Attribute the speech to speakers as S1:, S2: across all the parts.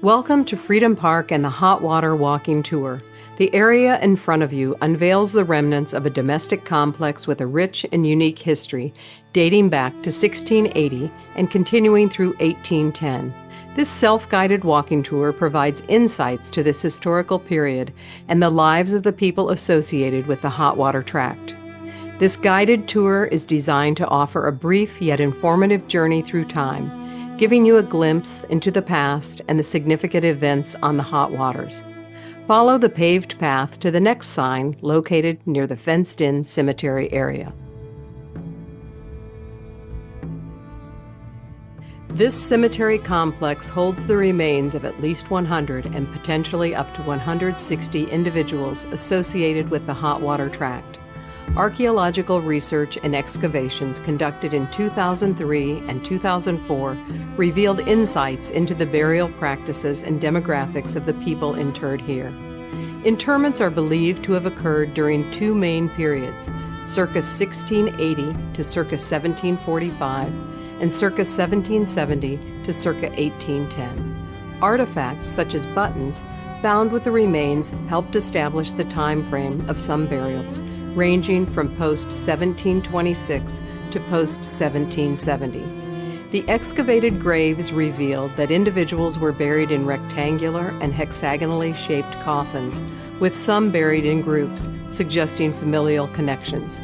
S1: Welcome to Freedom Park and the Hot Water Walking Tour. The area in front of you unveils the remnants of a domestic complex with a rich and unique history dating back to 1680 and continuing through 1810. This self-guided walking tour provides insights to this historical period and the lives of the people associated with the Hot Water Tract. This guided tour is designed to offer a brief yet informative journey through time, giving you a glimpse into the past and the significant events on the hot waters. Follow the paved path to the next sign located near the fenced-in cemetery area. This cemetery complex holds the remains of at least 100 and potentially up to 160 individuals associated with the Hot Water Tract. Archaeological research and excavations conducted in 2003 and 2004 revealed insights into the burial practices and demographics of the people interred here. Interments are believed to have occurred during two main periods, circa 1680 to circa 1745 and circa 1770 to circa 1810. Artifacts such as buttons found with the remains helped establish the time frame of some burials, ranging from post-1726 to post-1770. The excavated graves revealed that individuals were buried in rectangular and hexagonally shaped coffins, with some buried in groups, suggesting familial connections.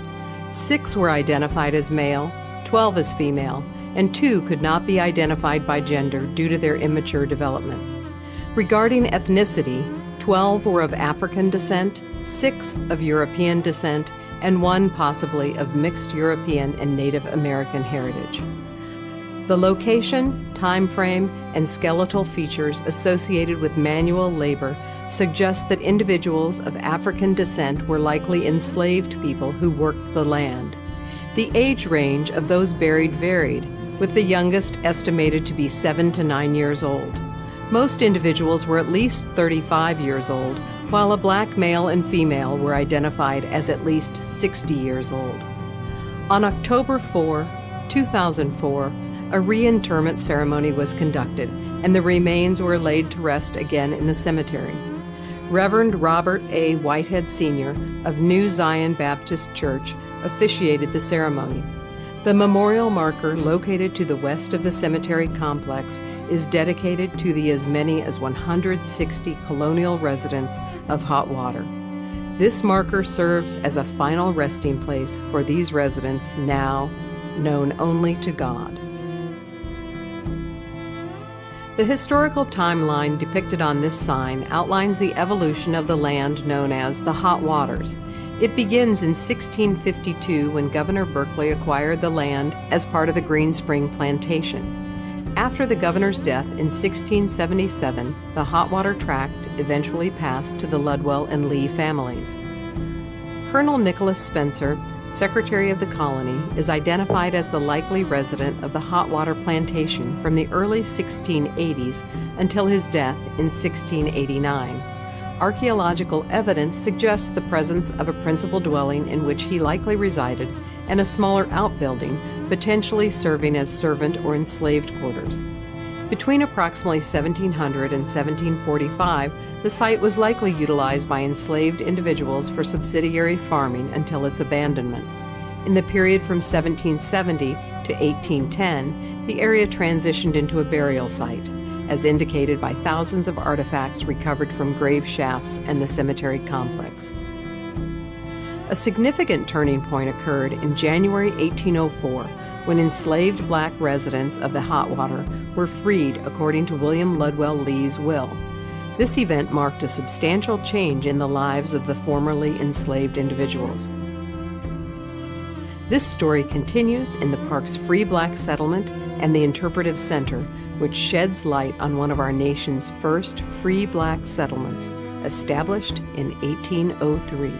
S1: 6 were identified as male, 12 as female, and 2 could not be identified by gender due to their immature development. Regarding ethnicity, 12 were of African descent, 6 of European descent, and 1 possibly of mixed European and Native American heritage. The location, time frame, and skeletal features associated with manual labor suggest that individuals of African descent were likely enslaved people who worked the land. The age range of those buried varied, with the youngest estimated to be 7 to 9 years old. Most individuals were at least 35 years old, while a black male and female were identified as at least 60 years old. On October 4, 2004, a reinterment ceremony was conducted, and the remains were laid to rest again in the cemetery. Reverend Robert A. Whitehead Sr. of New Zion Baptist Church officiated the ceremony. The memorial marker located to the west of the cemetery complex is dedicated to the as many as 160 colonial residents of Hot Water. This marker serves as a final resting place for these residents now known only to God. The historical timeline depicted on this sign outlines the evolution of the land known as the Hot Waters. It begins in 1652 when Governor Berkeley acquired the land as part of the Green Spring Plantation. After the governor's death in 1677, the Hot Water Tract eventually passed to the Ludwell and Lee families. Colonel Nicholas Spencer, Secretary of the Colony, is identified as the likely resident of the Hot Water Plantation from the early 1680s until his death in 1689. Archaeological evidence suggests the presence of a principal dwelling in which he likely resided and a smaller outbuilding, potentially serving as servant or enslaved quarters. Between approximately 1700 and 1745, the site was likely utilized by enslaved individuals for subsidiary farming until its abandonment. In the period from 1770 to 1810, the area transitioned into a burial site, as indicated by thousands of artifacts recovered from grave shafts and the cemetery complex. A significant turning point occurred in January 1804 when enslaved black residents of the Hot Water were freed according to William Ludwell Lee's will. This event marked a substantial change in the lives of the formerly enslaved individuals. This story continues in the park's Free Black Settlement and the Interpretive Center, which sheds light on one of our nation's first free black settlements, established in 1803.